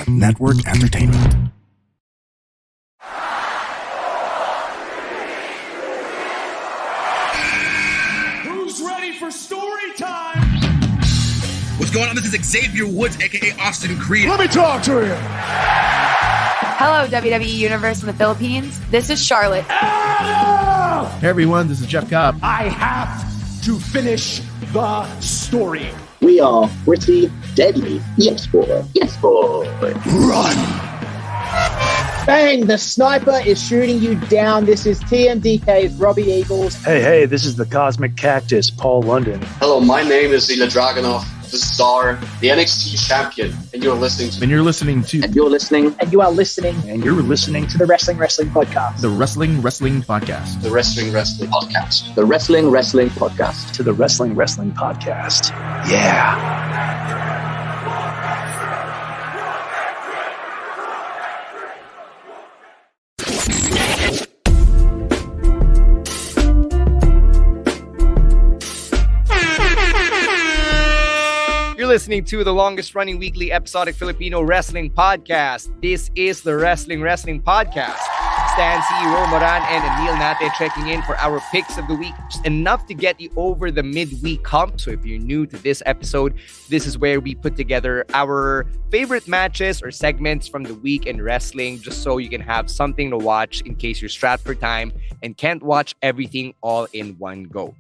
Network Entertainment. Who's ready for story time? What's going on? This is Xavier Woods, aka Austin Creed. Let me talk to you. Hello, WWE Universe from the Philippines. This is Charlotte. Hey everyone, this is Jeff Cobb. I have to finish the story. We are pretty deadly. Yes, boy. Yes, boy. Run! Bang! The sniper is shooting you down. This is TMDK's Robbie Eagles. Hey, this is the Cosmic Cactus, Paul London. Hello, my name is Ilya Dragunov, the Czar, the NXT champion, and you're listening to... And you're listening to... And you're listening... And you are listening... And you're listening to the Wrestling Podcast. The Wrestling Podcast. The Wrestling Podcast. The Wrestling Podcast. To the Wrestling Podcast. Yeah. Listening to the longest running weekly episodic Filipino wrestling podcast. This is the Wrestling Podcast. Stan C, Romoran, and Emil Nate checking in for our picks of the week. Just enough to get you over the midweek hump. So if you're new to this episode, this is where we put together our favorite matches or segments from the week in wrestling, just so you can have something to watch in case you're strapped for time and can't watch everything all in one go.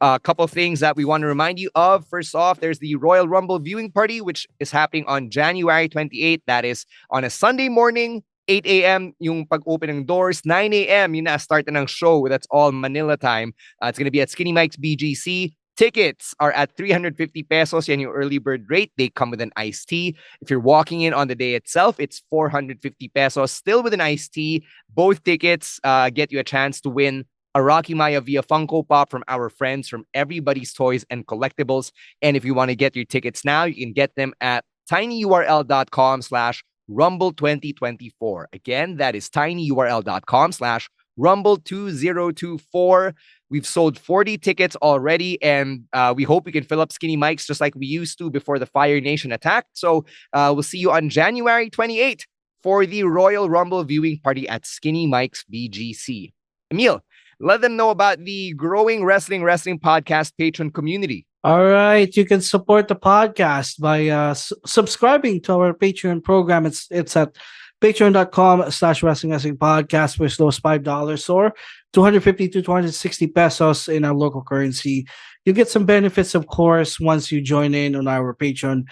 A couple of things that we want to remind you of. First off, there's the Royal Rumble viewing party, which is happening on January 28th. That is on a Sunday morning, 8 a.m. yung pag-open ng doors. 9 a.m. yung na-start na ng show. That's all Manila time. It's going to be at Skinny Mike's BGC. Tickets are at 350 pesos. Yan yung early bird rate. They come with an iced tea. If you're walking in on the day itself, it's 450 pesos. Still with an iced tea. Both tickets get you a chance to win a Rocky Maya via Funko Pop from our friends from Everybody's Toys and Collectibles. And if you want to get your tickets now, you can get them at tinyurl.com/Rumble2024. Again, that is tinyurl.com/Rumble2024. We've sold 40 tickets already, and we hope we can fill up Skinny Mike's just like we used to before the Fire Nation attacked. So we'll see you on January 28th for the Royal Rumble viewing party at Skinny Mike's BGC. Emil, let them know about the growing Wrestling Podcast Patreon community. All right. You can support the podcast by subscribing to our Patreon program. It's at patreon.com/Wrestling Podcast for as low as $5 or 250 to 260 pesos in our local currency. You get some benefits, of course, once you join in on our Patreon.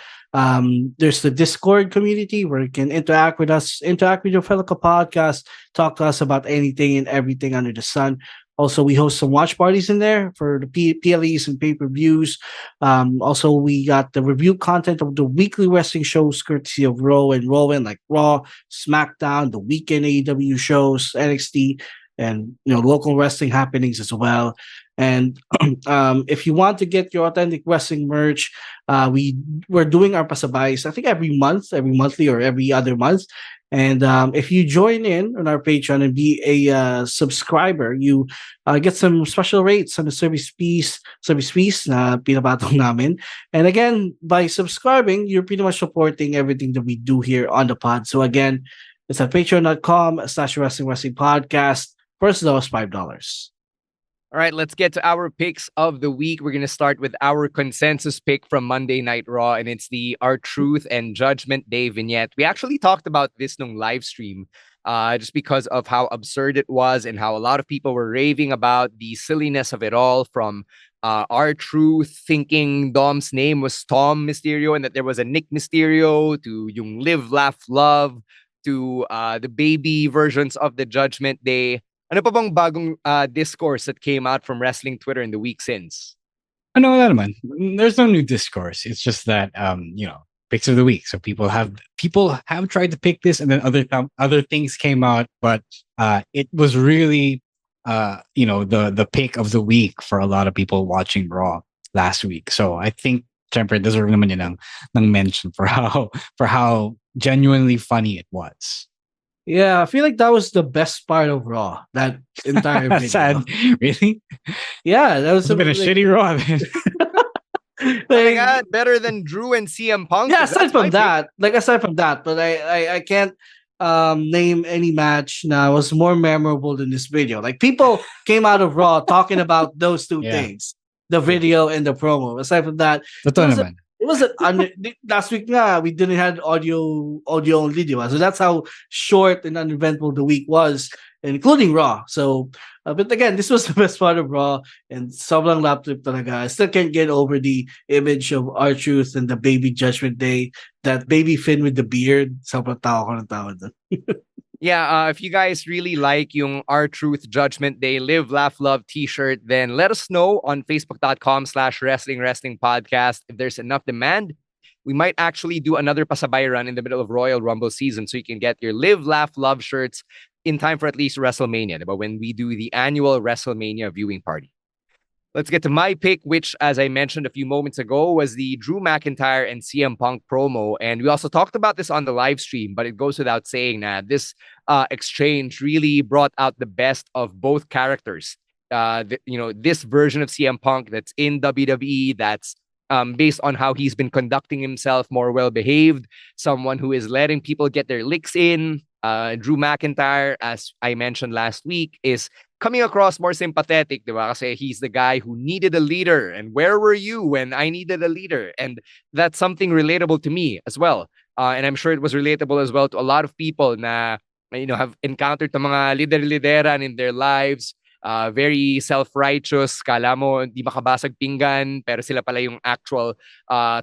There's the Discord community where you can interact with us, interact with your fellow podcast, talk to us about anything and everything under the sun. Also, we host some watch parties in there for the PLEs and pay-per-views. Also, we got the review content of the weekly wrestling shows courtesy of Rowan, like Raw, SmackDown, the weekend AEW shows, NXT, and local wrestling happenings as well. And if you want to get your authentic wrestling merch, we're doing our pasabays, I think every monthly or every other month. And if you join in on our Patreon and be a subscriber, you get some special rates on the service fees na pinapatong namin. And again, by subscribing, you're pretty much supporting everything that we do here on the pod. So again, it's at patreon.com/Wrestling Podcast for as low as $5. All right, let's get to our picks of the week. We're going to start with our consensus pick from Monday Night Raw, and it's the Our Truth and Judgment Day vignette. We actually talked about this nung live stream just because of how absurd it was and how a lot of people were raving about the silliness of it all, from Our Truth thinking Dom's name was Tom Mysterio and that there was a Nick Mysterio, to yung Live, Laugh, Love, to the baby versions of the Judgment Day. Ano pa bang bagong discourse that came out from wrestling Twitter in the week since? No, naman. There's no new discourse. It's just that picks of the week. So people have tried to pick this, and then other things came out, but it was really the pick of the week for a lot of people watching Raw last week. So I think syempre deserve naman yun ng mention for how genuinely funny it was. Yeah, I feel like that was the best part of Raw. That entire video. Sad. Really? Yeah, that was a bit of shitty Raw. Oh my God, better than Drew and CM Punk. Yeah, aside from that, but I can't name any match that was more memorable than this video. Like people came out of Raw talking about those two things, the video and the promo. Aside from that, it wasn't last week nga, we didn't have audio only, diba? So that's how short and uneventful the week was, including Raw. So but again, this was the best part of Raw, and sobrang lap trip talaga. I still can't get over the image of R-Truth and the baby Judgment Day, that baby Finn with the beard. Sobrang tawa ko ng tawa doon. Yeah, if you guys really like yung R-Truth Judgment Day Live, Laugh, Love t-shirt, then let us know on facebook.com/wrestling podcast. If there's enough demand, we might actually do another pasabay run in the middle of Royal Rumble season so you can get your Live, Laugh, Love shirts in time for at least WrestleMania, but when we do the annual WrestleMania viewing party. Let's get to my pick, which, as I mentioned a few moments ago, was the Drew McIntyre and CM Punk promo. And we also talked about this on the live stream, but it goes without saying that this exchange really brought out the best of both characters. This version of CM Punk that's in WWE, that's based on how he's been conducting himself, more well-behaved, someone who is letting people get their licks in. Drew McIntyre, as I mentioned last week, is coming across more sympathetic, diba? Kasi he's the guy who needed a leader. And where were you when I needed a leader? And that's something relatable to me as well. And I'm sure it was relatable as well to a lot of people na, have encountered the mga lider-lideran in their lives. Very self-righteous, kala mo di makabasag pinggan, pero sila pala yung actual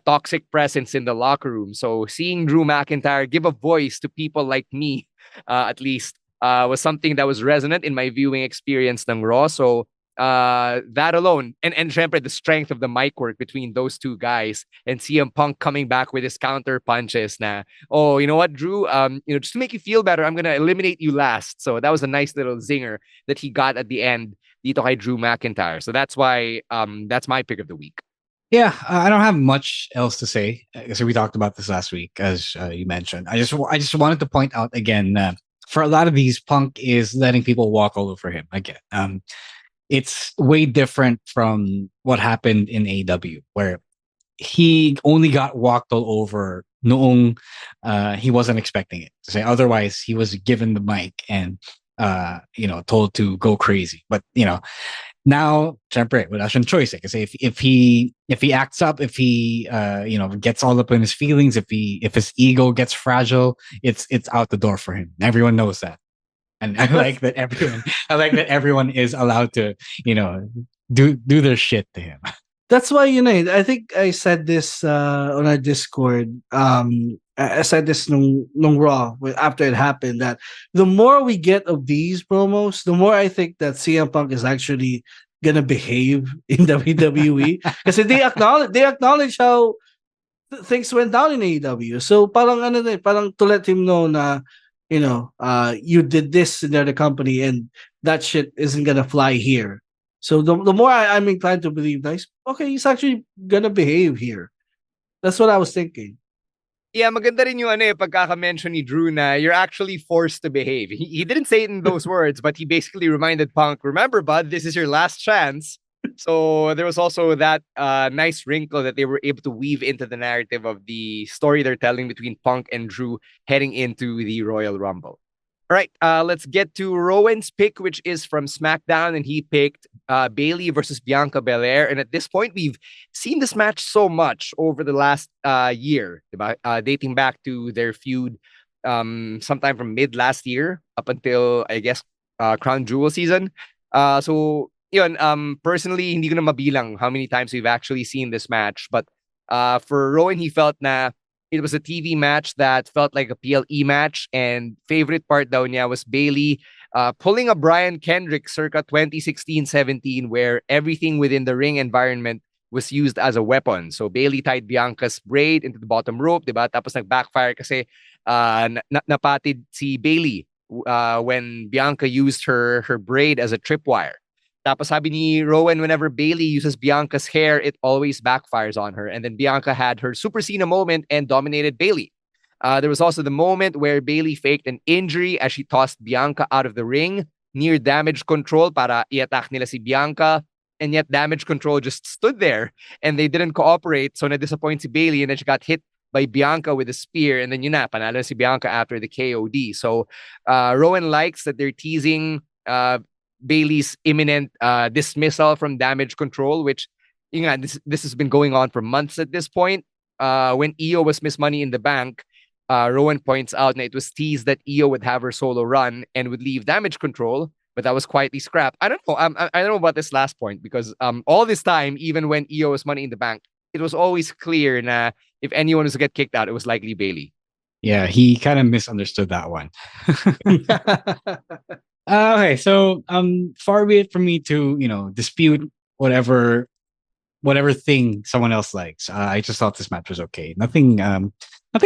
toxic presence in the locker room. So seeing Drew McIntyre give a voice to people like me, at least, was something that was resonant in my viewing experience ng Raw. So that alone, and syempre the strength of the mic work between those two guys, and CM Punk coming back with his counter punches na, oh, you know what, Drew, just to make you feel better, I'm gonna eliminate you last. So that was a nice little zinger that he got at the end dito kay Drew McIntyre. So that's why that's my pick of the week. Yeah, I don't have much else to say. So we talked about this last week, as you mentioned. I just wanted to point out again, for a lot of these, Punk is letting people walk all over him again. It's way different from what happened in AEW, where he only got walked all over noong he wasn't expecting it. To say otherwise, he was given the mic and told to go crazy. But now, syempre, wala siyang choice. Kasi if he acts up, if he gets all up in his feelings, if his ego gets fragile, it's out the door for him. Everyone knows that. And I like that everyone is allowed to, do their shit to him. That's why, I think I said this on our Discord. I said this nung Raw after it happened, that the more we get of these promos, the more I think that CM Punk is actually gonna behave in WWE, because they acknowledge how things went down in AEW. So parang to let him know na, you did this in the other company and that shit isn't gonna fly here. So the more I'm inclined to believe that he's actually gonna behave here. That's what I was thinking. Yeah, maganda rin yung pagkaka-mention ni Drew na you're actually forced to behave. He didn't say it in those words, but he basically reminded Punk, remember, bud, this is your last chance. So there was also that nice wrinkle that they were able to weave into the narrative of the story they're telling between Punk and Drew heading into the Royal Rumble. All right, let's get to Rowan's pick, which is from SmackDown, and he picked Bayley versus Bianca Belair. And at this point, we've seen this match so much over the last year, dating back to their feud sometime from mid last year up until, I guess, Crown Jewel season. So, personally, hindi ko na mabilang how many times we've actually seen this match. But for Rowan, he felt na it was a TV match that felt like a PLE match, and favorite part daw niya was Bayley pulling a Brian Kendrick circa 2016-17, where everything within the ring environment was used as a weapon. So Bayley tied Bianca's braid into the bottom rope, diba? Tapos nag-backfire kasi napatid si Bayley when Bianca used her braid as a tripwire. Tapos sabi ni Rowan, whenever Bayley uses Bianca's hair, it always backfires on her. And then Bianca had her Super Cena moment and dominated Bayley. There was also the moment where Bayley faked an injury as she tossed Bianca out of the ring, near damage control para i-attack nila si Bianca. and yet Damage Control just stood there and they didn't cooperate. So na-disappoint si Bayley, and then she got hit by Bianca with a spear, and then yun na, panalo si Bianca after the KOD. So Rowan likes that they're teasing Bayley's imminent dismissal from Damage Control, which this has been going on for months at this point. When Io was Miss Money in the Bank, Rowan points out that it was teased that Io would have her solo run and would leave Damage Control, but that was quietly scrapped. I don't know. I don't know about this last point, because all this time, even when Io was Money in the Bank, it was always clear that if anyone was to get kicked out, it was likely Bayley. Yeah, he kind of misunderstood that one. Okay, so far be it from me to dispute whatever thing someone else likes. I just thought this match was okay. Nothing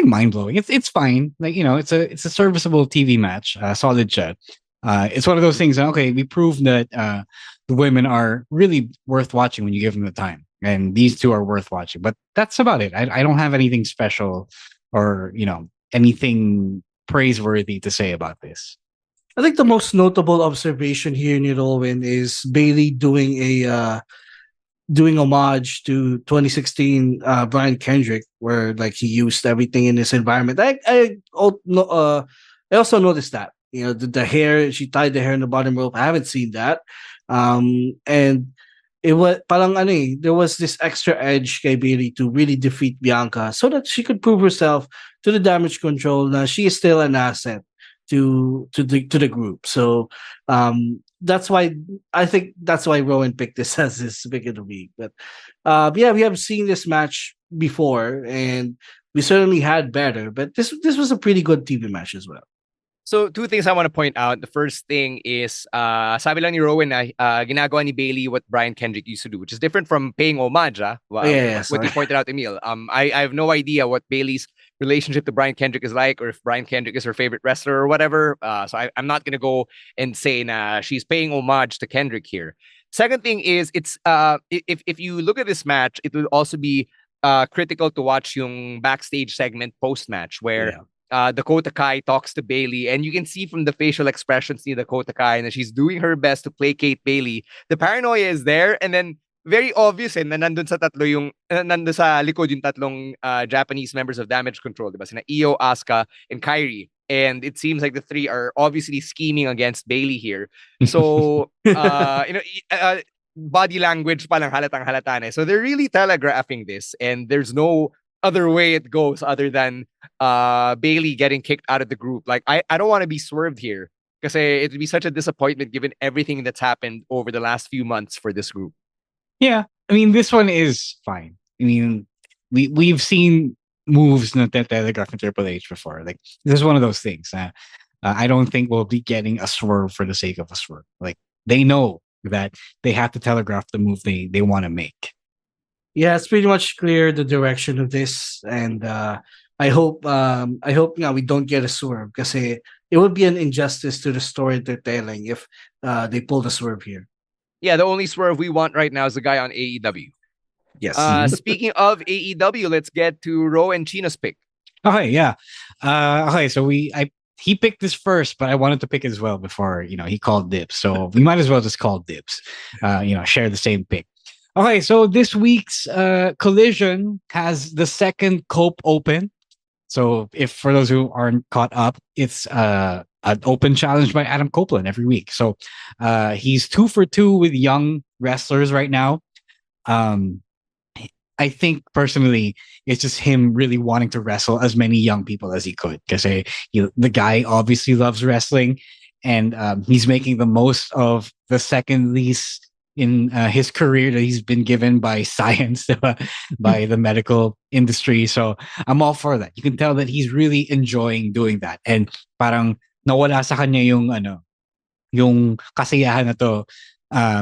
mind blowing. It's fine. Like, it's a serviceable TV match. Solid chat. It's one of those things. Okay, we proved that the women are really worth watching when you give them the time, and these two are worth watching. But that's about it. I don't have anything special or anything praiseworthy to say about this. I think the most notable observation here, Nirolwin, is Bayley doing a doing homage to 2016 Brian Kendrick, where like he used everything in his environment. I also noticed that the hair, she tied the hair in the bottom rope. I haven't seen that, and it was parang there was this extra edge kay Bayley to really defeat Bianca, so that she could prove herself to the Damage Control. Now she is still an asset to the group. So that's why Rowan picked this as his pick of the week. But yeah, we have seen this match before, and we certainly had better. But this was a pretty good TV match as well. So, two things I want to point out. The first thing is, sabi lang ni Rowan na ginagawa ni Bayley what Brian Kendrick used to do, which is different from paying homage. What you pointed out, Emil. I have no idea what Bayley's relationship to Brian Kendrick is like, or if Brian Kendrick is her favorite wrestler or whatever. So I'm not going to go and say she's paying homage to Kendrick here. Second thing is, it's if you look at this match, it will also be critical to watch yung backstage segment post-match where... Yeah. Dakota Kai talks to Bayley, and you can see from the facial expressions ni Dakota Kai that she's doing her best to placate Bayley. The paranoia is there, and then very obvious na nandun sa likod yung tatlong Japanese members of Damage Control, diba? Sina Io, Asuka, and Kairi. And it seems like the three are obviously scheming against Bayley here. So, body language palang halatang halata na. So they're really telegraphing this, and there's no other way it goes other than Bayley getting kicked out of the group. Like, I don't want to be swerved here, because it would be such a disappointment given everything that's happened over the last few months for this group. Yeah, I mean, this one is fine. I mean, we've seen moves na telegraph in Triple H before. Like, this is one of those things. I don't think we'll be getting a swerve for the sake of a swerve. Like, they know that they have to telegraph the move they want to make. Yeah, it's pretty much clear the direction of this, and I hope we don't get a swerve, because it would be an injustice to the story they're telling if they pull the swerve here. Yeah, the only swerve we want right now is the guy on AEW. Yes. Speaking of AEW, let's get to Ro and Chino's pick. Okay, yeah. Okay, so he picked this first, but I wanted to pick it as well before he called dibs. So we might as well just call dibs. Share the same pick. Okay, so this week's Collision has the second Cope Open. So if for those who aren't caught up, it's an open challenge by Adam Copeland every week. So he's 2 for 2 with young wrestlers right now. I think personally, it's just him really wanting to wrestle as many young people as he could, because the guy obviously loves wrestling, and he's making the most of the second lease in his career that he's been given by science, by the medical industry. So I'm all for that. You can tell that he's really enjoying doing that. And parang nawala sa kanya yung kasiyahan na to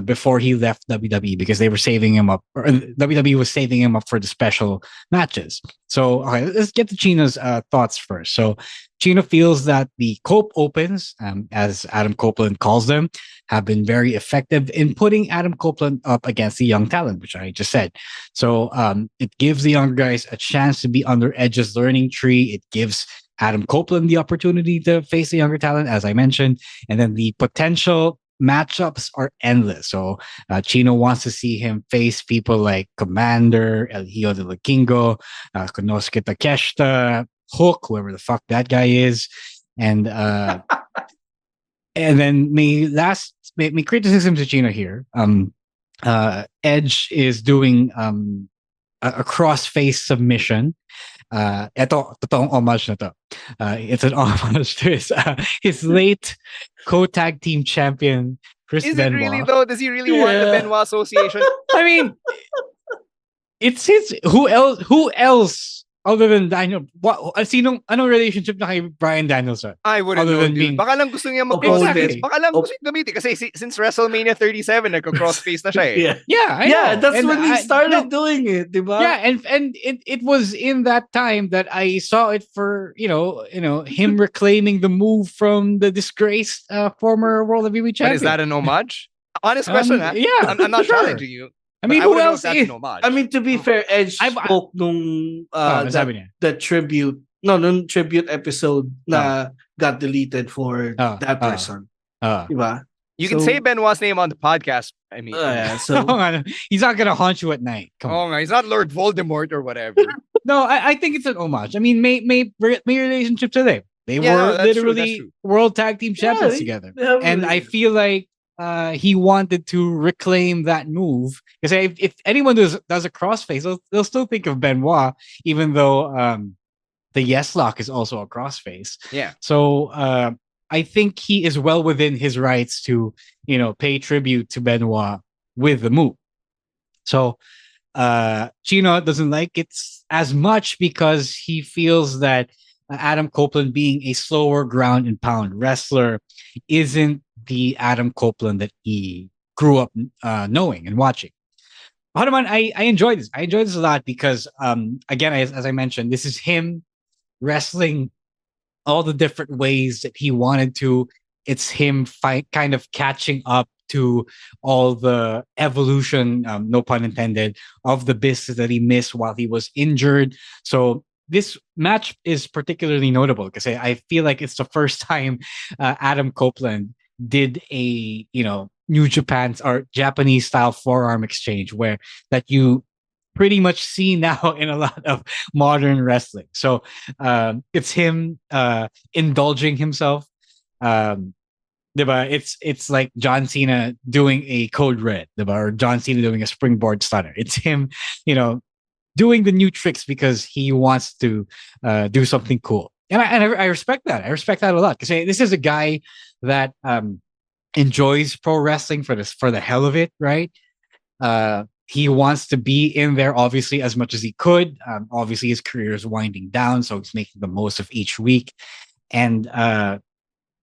before he left WWE, because they were saving him up, or WWE was saving him up for the special matches. So okay, let's get to Chino's thoughts first. So Chino feels that the Cope Opens, as Adam Copeland calls them, have been very effective in putting Adam Copeland up against the young talent, which I just said. So it gives the younger guys a chance to be under Edge's learning tree. It gives Adam Copeland the opportunity to face the younger talent, as I mentioned, and then the potential matchups are endless. So Chino wants to see him face people like Commander, El Hijo de la Kingo, Konosuke Takeshita, Hook, whoever the fuck that guy is, and and then may criticism to Chino here. Edge is doing a cross-face submission. Ito, totoong homage na to. It's an homage to his late co-tag team champion, Chris Is Benoit. it really though? Does he really want the Benoit Association? I mean, it's his. Who else other than Daniel? Anong relationship na kay Bryan Danielson? I wouldn't Other know, than dude. being- Baka lang gusto niya Opposed. mag-crossface. Baka lang gusto niya gamitin. Kasi since WrestleMania 37, nagko-crossface na siya eh. Yeah. I know. That's And when he I- started no. doing it, diba? Yeah, and it was in that time that I saw it for him reclaiming the move from the disgraced former World Heavyweight But Champion. is that an homage? Honest question, ha? Yeah, I'm not sure. challenging you. I mean, But who wouldn't know else if that's is? an homage. I mean, to be fair, Edge spoke nung sabi niya? the tribute, nung tribute episode na got deleted for that person. Diba? You can say Benoit's name on the podcast. I mean, so he's not gonna haunt you at night. Come on. he's not Lord Voldemort or whatever. No, I think it's an homage. I mean, may relationship to them. They Yeah, were no, that's true, literally that's true. world tag team champions together, and I feel like he wanted to reclaim that move because if anyone does a crossface, they'll still think of Benoit, even though the Yes Lock is also a crossface. Yeah. So I think he is well within his rights to pay tribute to Benoit with the move. So Chino doesn't like it as much because he feels that Adam Copeland, being a slower ground and pound wrestler, isn't the Adam Copeland that he grew up knowing and watching. Hanuman, I enjoyed this. I enjoyed this a lot because, again, as I mentioned, this is him wrestling all the different ways that he wanted to. It's him kind of catching up to all the evolution, no pun intended, of the business that he missed while he was injured. So this match is particularly notable because I feel like it's the first time Adam Copeland did a New Japan's or Japanese style forearm exchange where that you pretty much see now in a lot of modern wrestling. So it's him indulging himself. Diba? It's like John Cena doing a code red, diba? Or John Cena doing a springboard stunner. It's him, doing the new tricks because he wants to do something cool. And I respect that. I respect that a lot because this is a guy that enjoys pro wrestling for the hell of it, right? He wants to be in there, obviously, as much as he could. Obviously, his career is winding down, so he's making the most of each week. And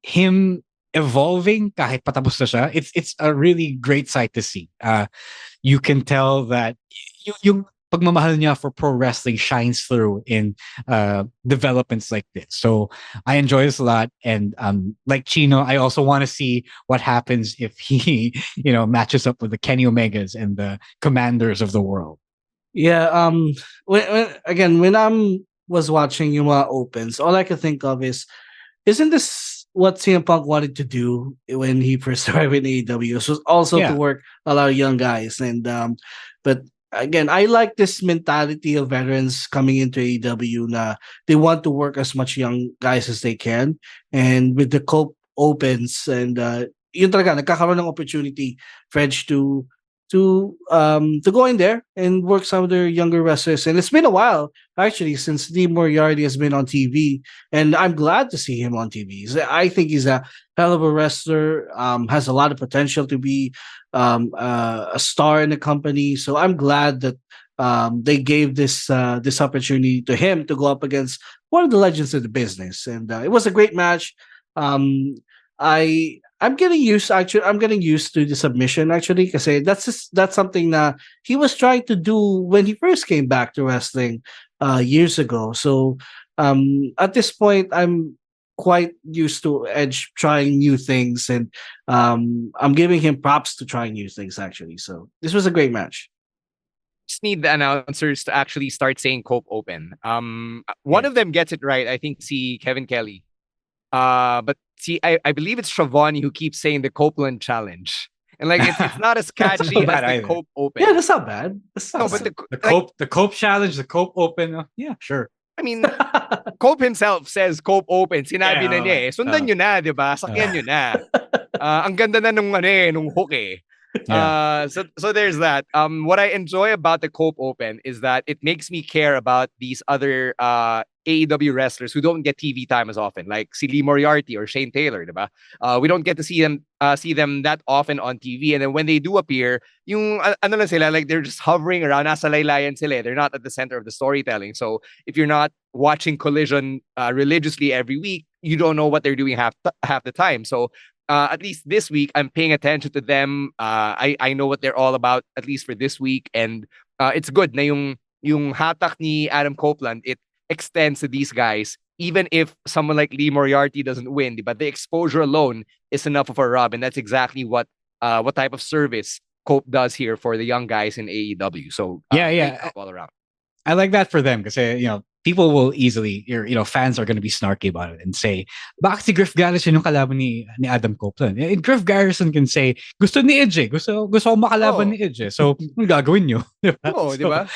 him evolving, kahit patapos na siya, it's a really great sight to see. You can tell that yung pagmamahal niya for pro wrestling shines through in developments like this. So I enjoy this a lot. And like Chino, I also want to see what happens if he, matches up with the Kenny Omegas and the Commanders of the world. Yeah. When I was watching yung mga opens, all I could think of is, isn't this what CM Punk wanted to do when he first started in AEW? So also to work a lot of young guys. And but again, I like this mentality of veterans coming into AEW na they want to work as much young guys as they can. And with the Cope opens and yun talaga, nagkakaroon ng opportunity for Edge to go in there and work some of their younger wrestlers. And it's been a while, actually, since Lee Moriarty has been on TV. And I'm glad to see him on TV. I think he's a hell of a wrestler, has a lot of potential to be a star in the company. So I'm glad that they gave this opportunity to him to go up against one of the legends of the business. And it was a great match. I'm getting used to the submission actually because that's something that he was trying to do when he first came back to wrestling years ago. So at this point I'm quite used to Edge trying new things, and I'm giving him props to trying new things actually. So this was a great match. Just need the announcers to actually start saying Cope Open. One of them gets it right. I think see Kevin Kelly. But see, I believe it's Shavani who keeps saying the Copeland challenge. And like it's not as catchy as bad the either. Cope Open. Yeah, that's not bad. That's not No, but bad. The Cope challenge, the Cope Open. Yeah, sure. I mean, Cope himself says Cope Open. Sinabi na niya eh. Sundan nyo na, di ba? Sakyan nyo na. Ang ganda na nung hook eh. So there's that. What I enjoy about the Cope Open is that it makes me care about these other AEW wrestlers who don't get TV time as often, like si Lee Moriarty or Shane Taylor, diba? We don't get to see them that often on TV, and then when they do appear, yung ano lang sila, like they're just hovering around, nasa laylayan sila. They're not at the center of the storytelling. So if you're not watching Collision religiously every week, you don't know what they're doing half the time. So at least this week, I'm paying attention to them. I know what they're all about, at least for this week. And it's good na yung hatak ni Adam Copeland, it extends to these guys, even if someone like Lee Moriarty doesn't win. But the exposure alone is enough of a rub. And that's exactly what type of service Cope does here for the young guys in AEW. So all around. I like that for them because people will easily, fans are going to be snarky about it and say, bakit si Griff Garrison yung kalaban ni Adam Copeland? And Griff Garrison can say, gusto ni Edge eh. Gusto ko makalaban ni Edge eh. So, ano gagawin nyo? Oo, di ba?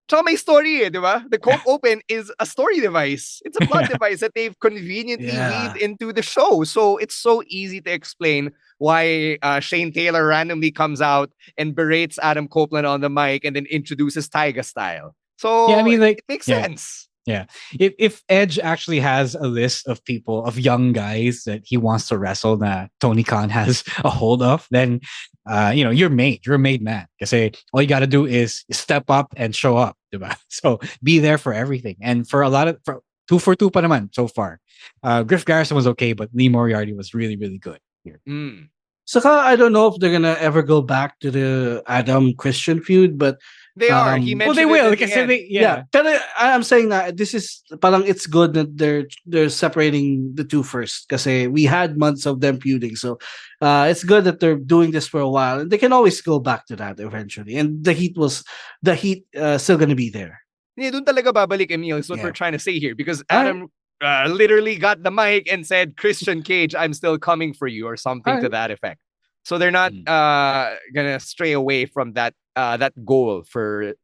Tsaka may story eh, di ba? The Cope Open is a story device. It's a plot device that they've conveniently weaved into the show. So, it's so easy to explain why Shane Taylor randomly comes out and berates Adam Copeland on the mic and then introduces Tyga style. So I mean, it makes sense. Yeah. If Edge actually has a list of people, of young guys that he wants to wrestle that Tony Khan has a hold of, then you're made. You're a made man. Kasi all you gotta do is step up and show up. Diba? So be there for everything. And for a lot of 2 for 2 pa naman so far. Griff Garrison was okay, but Lee Moriarty was really, really good here. Saka, I don't know if they're gonna ever go back to the Adam Christian feud, but they are. He mentioned they will. Like I said, Pero I'm saying that this is parang it's good that they're separating the two first. Because we had months of them feuding, so it's good that they're doing this for a while, and they can always go back to that eventually. And the heat still gonna be there. Yeah, dun talaga babalik, Emil. Is what we're trying to say here, because Adam literally got the mic and said, "Christian Cage, I'm still coming for you," or something to that effect. So they're not gonna stray away from that goal for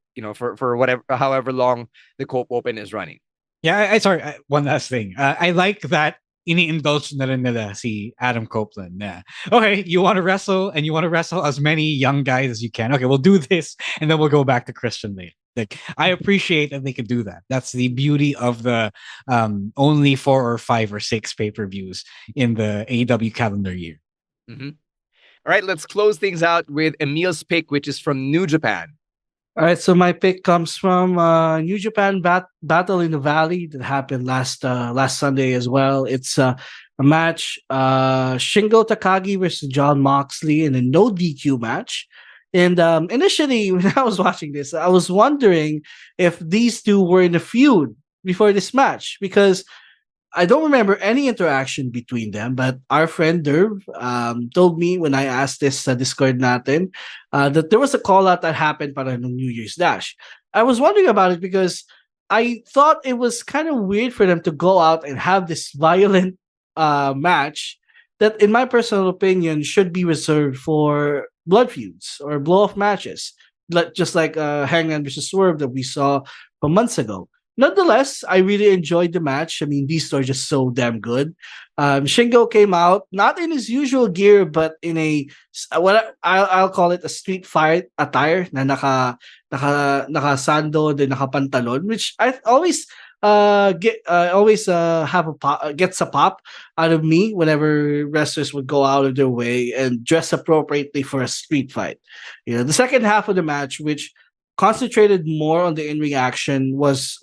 however long the Cope Open is running. Yeah, sorry. One last thing. I like that ini-indulge na rin nila si Adam Copeland. Yeah. Okay, you want to wrestle and you want to wrestle as many young guys as you can. Okay, we'll do this and then we'll go back to Christian later. Like, I appreciate that they could do that. That's the beauty of the only 4 or 5 or 6 pay-per-views in the AEW calendar year. Mm-hmm. All right, let's close things out with Emil's pick, which is from New Japan. All right, so my pick comes from New Japan Battle in the Valley that happened last Sunday as well. It's a match, Shingo Takagi versus John Moxley in a no DQ match. And initially, when I was watching this, I was wondering if these two were in a feud before this match, because I don't remember any interaction between them. But our friend Derv told me when I asked this Discord natin that there was a call out that happened para nung New Year's Dash. I was wondering about it because I thought it was kind of weird for them to go out and have this violent match that, in my personal opinion, should be reserved for blood feuds or blow-off matches, just like Hangman versus Swerve that we saw from months ago. Nonetheless, I really enjoyed the match. I mean, these two are just so damn good. Shingo came out not in his usual gear, but in a what I'll call it a street fight attire na naka sando then naka pantalon, which I always have gets a pop out of me whenever wrestlers would go out of their way and dress appropriately for a street fight. The second half of the match, which concentrated more on the in-ring action, was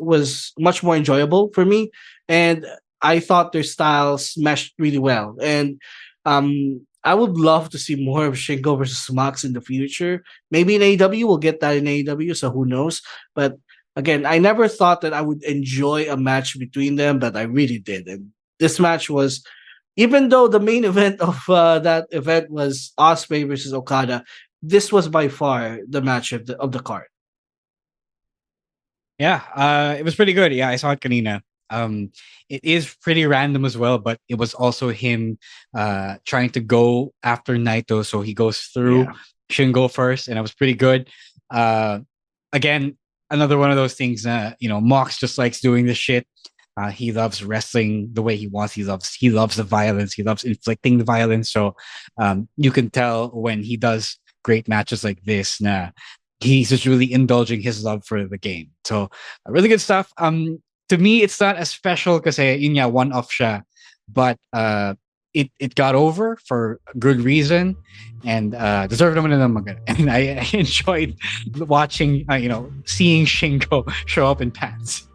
much more enjoyable for me, and I thought their styles meshed really well. And I would love to see more of Shingo versus Mox in the future. Maybe in AEW, we'll get that in AEW, so who knows. But again, I never thought that I would enjoy a match between them, but I really did. And this match was, even though the main event of that event was Ospreay versus Okada, this was by far the match of the card. Yeah, it was pretty good. Yeah, I saw it kanina. It is pretty random as well, but it was also him trying to go after Naito, so he goes through Shingo first, and it was pretty good. Again, another one of those things. Mox just likes doing this shit. He loves wrestling the way he wants. He loves the violence. He loves inflicting the violence. So you can tell when he does great matches like this, he's just really indulging his love for the game. So really good stuff. To me, it's not as special because one-off siya, but it got over for good reason and deserved naman na maganda. And I enjoyed watching, seeing Shingo show up in pants.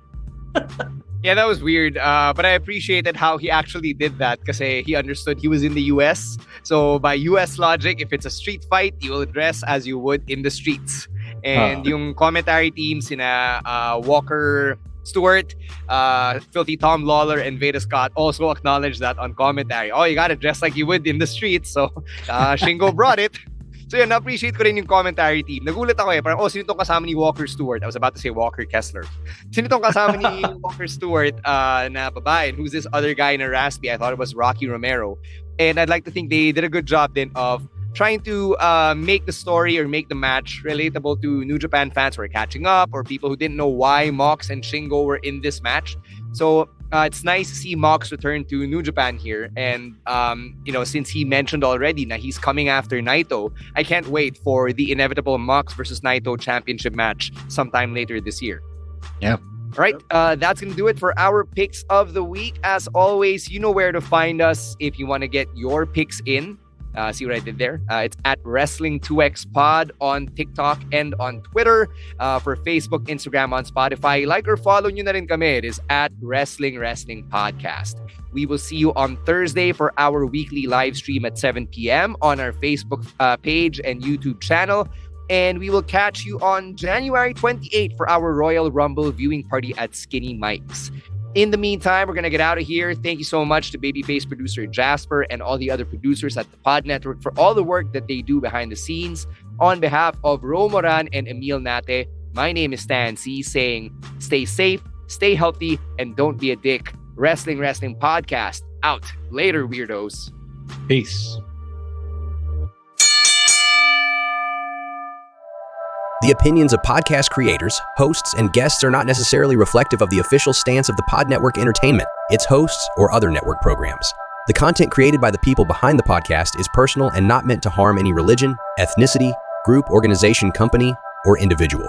Yeah, that was weird. But I appreciated how he actually did that because he understood he was in the US. So by US logic, if it's a street fight, you will dress as you would in the streets. And yung commentary teams Walker Stewart, Filthy Tom Lawler, and Veda Scott also acknowledged that on commentary. Oh, you gotta dress like you would in the streets. So Shingo brought it. So yun, na-appreciate ko rin yung commentary team. Nagulat ako parang, sino tong kasama ni Walker Stewart? I was about to say Walker Kessler. Sino tong kasama ni Walker Stewart na babae? And who's this other guy na raspy? I thought it was Rocky Romero. And I'd like to think they did a good job then of trying to make the story or make the match relatable to New Japan fans who are catching up or people who didn't know why Mox and Shingo were in this match. So it's nice to see Mox return to New Japan here. And, since he mentioned already that he's coming after Naito, I can't wait for the inevitable Mox versus Naito championship match sometime later this year. Yeah. All right, that's going to do it for our picks of the week. As always, you know where to find us if you want to get your picks in. See what I did there? It's at Wrestling2X Pod on TikTok and on Twitter. For Facebook, Instagram, on Spotify. Like or follow nyo na rin kami. It is at Wrestling Podcast. We will see you on Thursday for our weekly live stream at 7 p.m. on our Facebook page and YouTube channel. And we will catch you on January 28th for our Royal Rumble viewing party at Skinny Mike's. In the meantime, we're going to get out of here. Thank you so much to Babyface producer Jasper and all the other producers at the Pod Network for all the work that they do behind the scenes. On behalf of Ro Moran and Emil Nate, my name is Stan C, saying stay safe, stay healthy, and don't be a dick. Wrestling Podcast out. Later, weirdos. Peace. The opinions of podcast creators, hosts, and guests are not necessarily reflective of the official stance of the Pod Network Entertainment, its hosts, or other network programs. The content created by the people behind the podcast is personal and not meant to harm any religion, ethnicity, group, organization, company, or individual.